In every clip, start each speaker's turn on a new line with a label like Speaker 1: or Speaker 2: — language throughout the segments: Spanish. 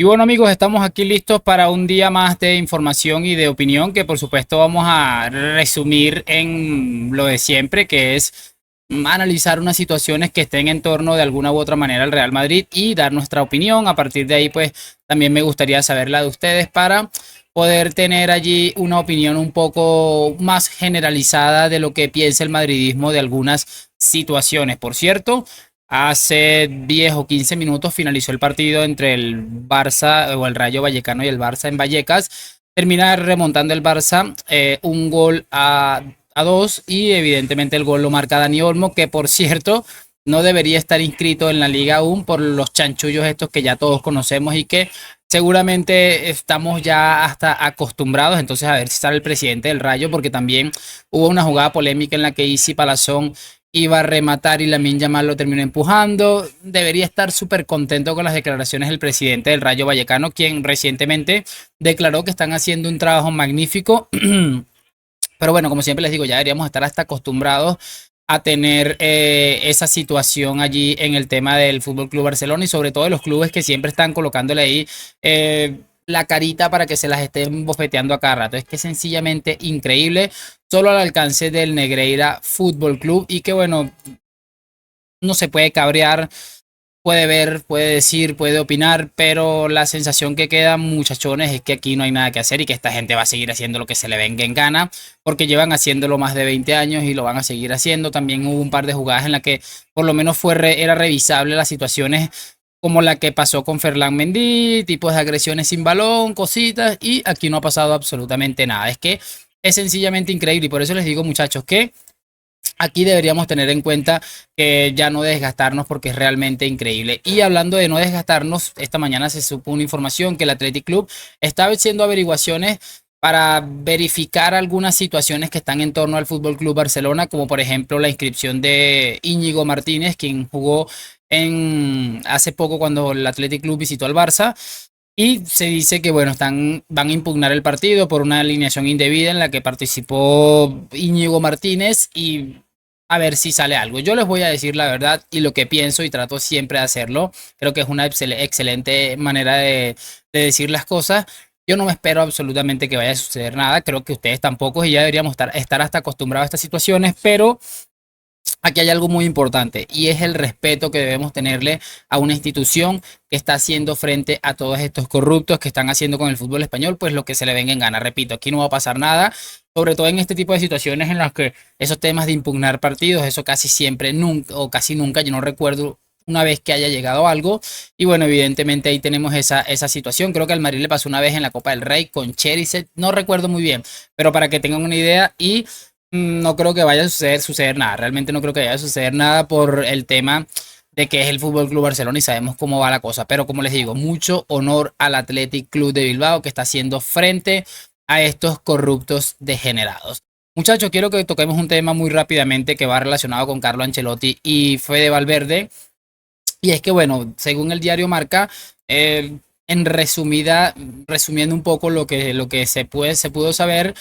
Speaker 1: Y bueno amigos, estamos aquí listos para un día más de información y de opinión que por supuesto vamos a resumir en lo de siempre, que es analizar unas situaciones que estén en torno de alguna u otra manera al Real Madrid y dar nuestra opinión. A partir de ahí, pues también me gustaría saber la de ustedes para poder tener allí una opinión un poco más generalizada de lo que piensa el madridismo de algunas situaciones. Por cierto, hace 10 o 15 minutos finalizó el partido entre el Barça o el Rayo Vallecano y el Barça en Vallecas. Termina remontando el Barça un gol a dos y evidentemente el gol lo marca Dani Olmo, que por cierto no debería estar inscrito en la liga aún por los chanchullos estos que ya todos conocemos y que seguramente estamos ya hasta acostumbrados. Entonces a ver si sale el presidente del Rayo, porque también hubo una jugada polémica en la que Isi Palazón iba a rematar y Lamine Yamal lo terminó empujando. Debería estar súper contento con las declaraciones del presidente del Rayo Vallecano, quien recientemente declaró que están haciendo un trabajo magnífico. Pero bueno, como siempre les digo, ya deberíamos estar hasta acostumbrados a tener esa situación allí en el tema del Fútbol Club Barcelona y sobre todo de los clubes que siempre están colocándole ahí la carita para que se las estén bofeteando a cada rato. Es que es sencillamente increíble, solo al alcance del Negreira Fútbol Club y que bueno, no se puede cabrear, puede ver, puede decir, puede opinar, pero la sensación que queda, muchachones, es que aquí no hay nada que hacer y que esta gente va a seguir haciendo lo que se le venga en gana, porque llevan haciéndolo más de 20 años y lo van a seguir haciendo. También hubo un par de jugadas en las que por lo menos era revisable las situaciones como la que pasó con Ferland Mendy, tipos de agresiones sin balón, cositas, y aquí no ha pasado absolutamente nada. Es que es sencillamente increíble y por eso les digo, muchachos, que aquí deberíamos tener en cuenta que ya no desgastarnos porque es realmente increíble. Y hablando de no desgastarnos, esta mañana se supo una información que el Athletic Club está haciendo averiguaciones para verificar algunas situaciones que están en torno al Fútbol Club Barcelona, como por ejemplo la inscripción de Íñigo Martínez, quien jugó hace poco cuando el Athletic Club visitó al Barça. Y se dice que, bueno, van a impugnar el partido por una alineación indebida en la que participó Íñigo Martínez y a ver si sale algo. Yo les voy a decir la verdad y lo que pienso y trato siempre de hacerlo. Creo que es una excelente manera de decir las cosas. Yo no me espero absolutamente que vaya a suceder nada. Creo que ustedes tampoco y ya deberíamos estar hasta acostumbrados a estas situaciones, pero aquí hay algo muy importante y es el respeto que debemos tenerle a una institución que está haciendo frente a todos estos corruptos que están haciendo con el fútbol español, pues lo que se le venga en gana. Repito, aquí no va a pasar nada, sobre todo en este tipo de situaciones en las que esos temas de impugnar partidos, eso casi siempre, nunca o casi nunca, yo no recuerdo una vez que haya llegado algo. Y bueno, evidentemente ahí tenemos esa situación. Creo que al Madrid le pasó una vez en la Copa del Rey con Cheriset, no recuerdo muy bien, pero para que tengan una idea y no creo que vaya a suceder nada. Realmente no creo que vaya a suceder nada por el tema de que es el Fútbol Club Barcelona y sabemos cómo va la cosa. Pero como les digo, mucho honor al Athletic Club de Bilbao que está haciendo frente a estos corruptos degenerados. Muchachos, quiero que toquemos un tema muy rápidamente que va relacionado con Carlo Ancelotti y Fede Valverde. Y es que, bueno, según el diario Marca, en resumiendo un poco lo que se pudo saber,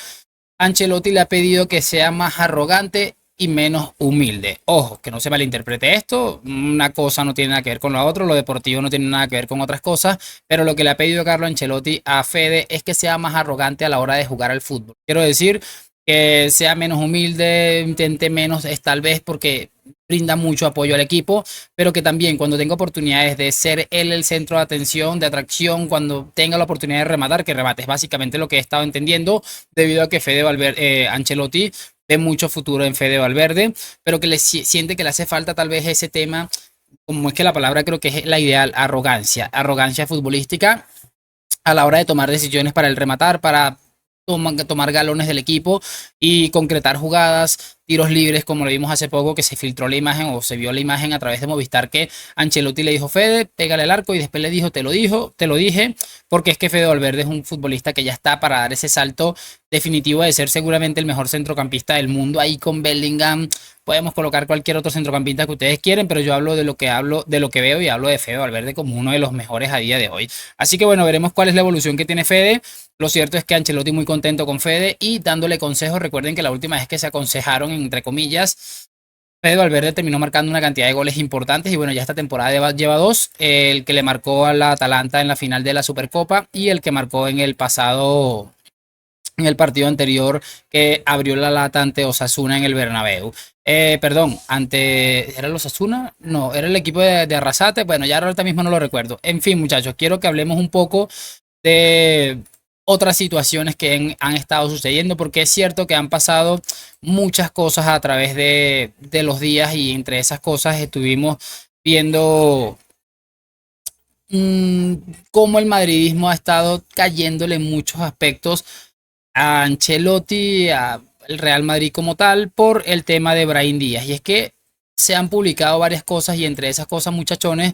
Speaker 1: Ancelotti le ha pedido que sea más arrogante y menos humilde. Ojo, que no se malinterprete esto, una cosa no tiene nada que ver con la otra, lo deportivo no tiene nada que ver con otras cosas, pero lo que le ha pedido Carlo Ancelotti a Fede es que sea más arrogante a la hora de jugar al fútbol. Quiero decir que sea menos humilde, intente menos, es tal vez porque brinda mucho apoyo al equipo, pero que también cuando tenga oportunidades de ser él el centro de atención, de atracción, cuando tenga la oportunidad de rematar, que remate, es básicamente lo que he estado entendiendo, debido a que Fede Valverde, Ancelotti ve mucho futuro en Fede Valverde, pero que siente que le hace falta tal vez ese tema, como es que la palabra creo que es la ideal, arrogancia futbolística a la hora de tomar decisiones para el rematar, para tomar galones del equipo y concretar jugadas, tiros libres, como lo vimos hace poco, que se filtró la imagen o se vio la imagen a través de Movistar, que Ancelotti le dijo, Fede, pégale al arco, y después le dijo, te lo dije, porque es que Fede Valverde es un futbolista que ya está para dar ese salto definitivo de ser seguramente el mejor centrocampista del mundo, ahí con Bellingham. Podemos colocar cualquier otro centrocampista que ustedes quieren, pero yo hablo de lo que veo y hablo de Fede Valverde como uno de los mejores a día de hoy. Así que bueno, veremos cuál es la evolución que tiene Fede. Lo cierto es que Ancelotti muy contento con Fede y dándole consejos. Recuerden que la última vez que se aconsejaron, entre comillas, Fede Valverde terminó marcando una cantidad de goles importantes y bueno, ya esta temporada lleva dos, el que le marcó a la Atalanta en la final de la Supercopa y el que marcó en el partido anterior que abrió la lata ante Osasuna en el Bernabéu. Perdón, ¿era el Osasuna? No, era el equipo de Arrasate. Bueno, ya ahorita mismo no lo recuerdo. En fin, muchachos, quiero que hablemos un poco de otras situaciones que han estado sucediendo, porque es cierto que han pasado muchas cosas a través de los días y entre esas cosas estuvimos viendo mmm, cómo el madridismo ha estado cayéndole en muchos aspectos a Ancelotti, al Real Madrid como tal, por el tema de Brahim Díaz. Y es que se han publicado varias cosas y entre esas cosas, muchachones,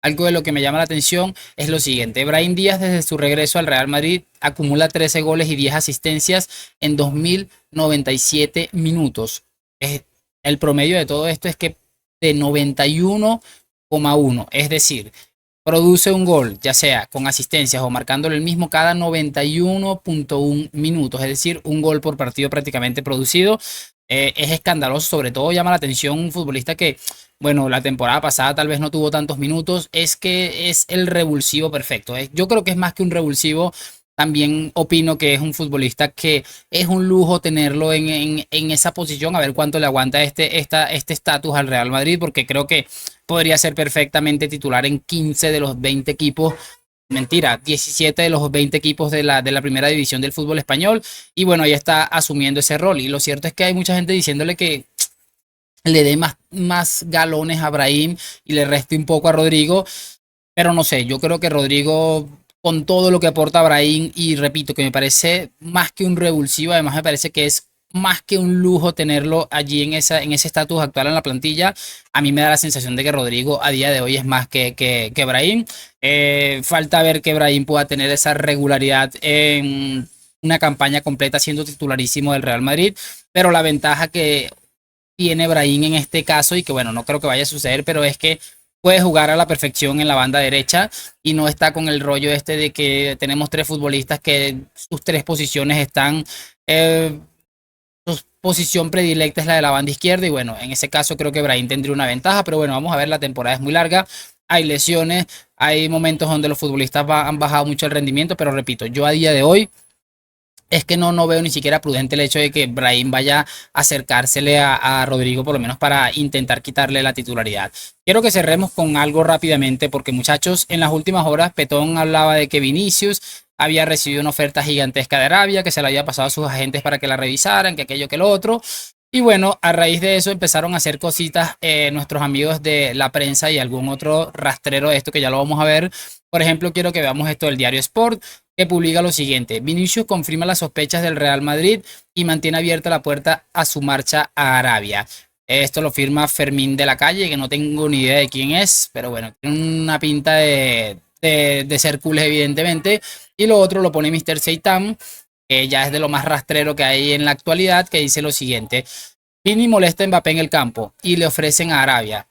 Speaker 1: algo de lo que me llama la atención es lo siguiente. Brahim Díaz desde su regreso al Real Madrid acumula 13 goles y 10 asistencias en 2097 minutos. El promedio de todo esto es que de 91,1, es decir, produce un gol, ya sea con asistencias o marcándole el mismo cada 91,1 minutos, es decir, un gol por partido prácticamente producido. Es escandaloso, sobre todo llama la atención un futbolista que, bueno, la temporada pasada tal vez no tuvo tantos minutos, es que es el revulsivo perfecto. Yo creo que es más que un revulsivo, también opino que es un futbolista que es un lujo tenerlo en esa posición, a ver cuánto le aguanta este estatus al Real Madrid, porque creo que podría ser perfectamente titular en 15 de los 20 equipos, mentira, 17 de los 20 equipos de la primera división del fútbol español. Y bueno, ahí está asumiendo ese rol. Y lo cierto es que hay mucha gente diciéndole que le dé más galones a Brahim y le reste un poco a Rodrigo. Pero no sé, yo creo que Rodrigo, con todo lo que aporta Brahim, y repito, que me parece más que un revulsivo, además me parece que es más que un lujo tenerlo allí en ese estatus actual en la plantilla. A mí me da la sensación de que Rodrigo a día de hoy es más que Brahim. Falta ver que Brahim pueda tener esa regularidad en una campaña completa siendo titularísimo del Real Madrid, pero la ventaja que tiene Brahim en este caso, y que bueno, no creo que vaya a suceder, pero es que puede jugar a la perfección en la banda derecha y no está con el rollo este de que tenemos tres futbolistas que sus tres posiciones están, eh, su posición predilecta es la de la banda izquierda y bueno, en ese caso creo que Brahim tendría una ventaja, pero bueno, vamos a ver, la temporada es muy larga, hay lesiones, hay momentos donde los futbolistas han bajado mucho el rendimiento, pero repito, yo a día de hoy es que no veo ni siquiera prudente el hecho de que Brahim vaya a acercársele a Rodrigo, por lo menos para intentar quitarle la titularidad. Quiero que cerremos con algo rápidamente, porque muchachos, en las últimas horas Petón hablaba de que Vinicius había recibido una oferta gigantesca de Arabia, que se la había pasado a sus agentes para que la revisaran, que aquello que lo otro. Y bueno, a raíz de eso empezaron a hacer cositas nuestros amigos de la prensa y algún otro rastrero de esto que ya lo vamos a ver. Por ejemplo, quiero que veamos esto del diario Sport, que publica lo siguiente: Vinicius confirma las sospechas del Real Madrid y mantiene abierta la puerta a su marcha a Arabia. Esto lo firma Fermín de la Calle, que no tengo ni idea de quién es, pero bueno, tiene una pinta de ser cool, evidentemente. Y lo otro lo pone Mr. Seitan, que ya es de lo más rastrero que hay en la actualidad, que dice lo siguiente: Vini molesta a Mbappé en el campo y le ofrecen a Arabia.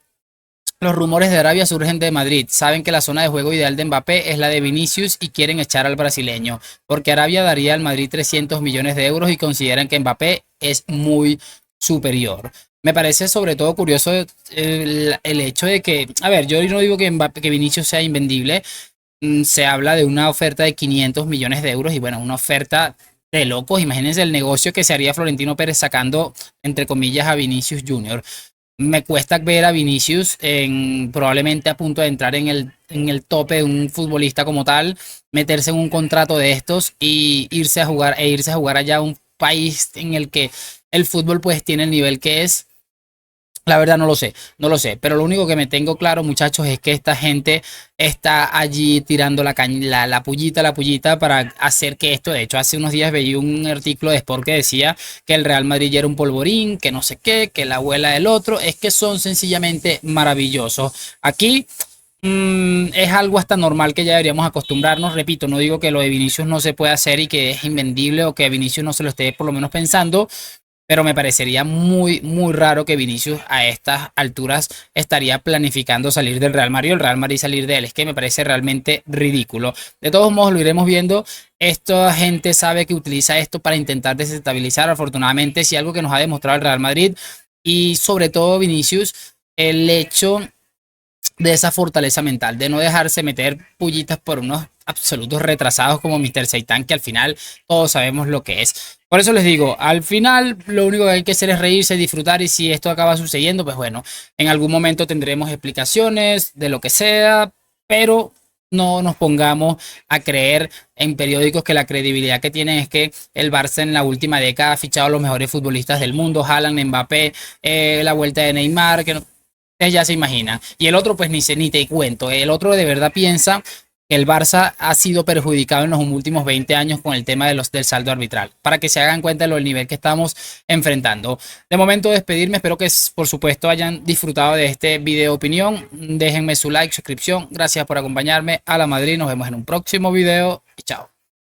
Speaker 1: Los rumores de Arabia surgen de Madrid. Saben que la zona de juego ideal de Mbappé es la de Vinicius y quieren echar al brasileño, porque Arabia daría al Madrid 300 millones de euros y consideran que Mbappé es muy superior. Me parece sobre todo curioso el hecho de que, a ver, yo no digo que, que Vinicius sea invendible. Se habla de una oferta de 500 millones de euros y bueno, una oferta de locos. Imagínense el negocio que se haría Florentino Pérez sacando, entre comillas, a Vinicius Junior. Me cuesta ver a Vinicius probablemente a punto de entrar en el tope de un futbolista como tal, meterse en un contrato de estos y irse a jugar allá a un país en el que el fútbol pues tiene el nivel que es. La verdad no lo sé, no lo sé, pero lo único que me tengo claro, muchachos, es que esta gente está allí tirando la pullita para hacer que esto. De hecho, hace unos días veía un artículo de Sport que decía que el Real Madrid ya era un polvorín, que no sé qué, que la abuela del otro. Es que son sencillamente maravillosos. Aquí es algo hasta normal que ya deberíamos acostumbrarnos. Repito, no digo que lo de Vinicius no se puede hacer y que es invendible o que Vinicius no se lo esté por lo menos pensando, pero me parecería muy, muy raro que Vinicius a estas alturas estaría planificando salir del Real Madrid o el Real Madrid salir de él. Es que me parece realmente ridículo. De todos modos, lo iremos viendo. Esta gente sabe que utiliza esto para intentar desestabilizar. Afortunadamente, si algo que nos ha demostrado el Real Madrid y sobre todo Vinicius, el hecho de esa fortaleza mental, de no dejarse meter pullitas por unos absolutos retrasados como Mr. Seitan, que al final todos sabemos lo que es. Por eso les digo, al final lo único que hay que hacer es reírse, disfrutar, y si esto acaba sucediendo, pues bueno, en algún momento tendremos explicaciones de lo que sea, pero no nos pongamos a creer en periódicos que la credibilidad que tienen es que el Barça en la última década ha fichado a los mejores futbolistas del mundo, Haaland, Mbappé, la vuelta de Neymar, que no, ustedes ya se imaginan. Y el otro, pues ni te cuento. El otro de verdad piensa que el Barça ha sido perjudicado en los últimos 20 años con el tema del saldo arbitral. Para que se hagan cuenta de lo del nivel que estamos enfrentando. De momento, despedirme. Espero que, por supuesto, hayan disfrutado de este video opinión. Déjenme su like, suscripción. Gracias por acompañarme. A la Madrid. Nos vemos en un próximo video. Y chao.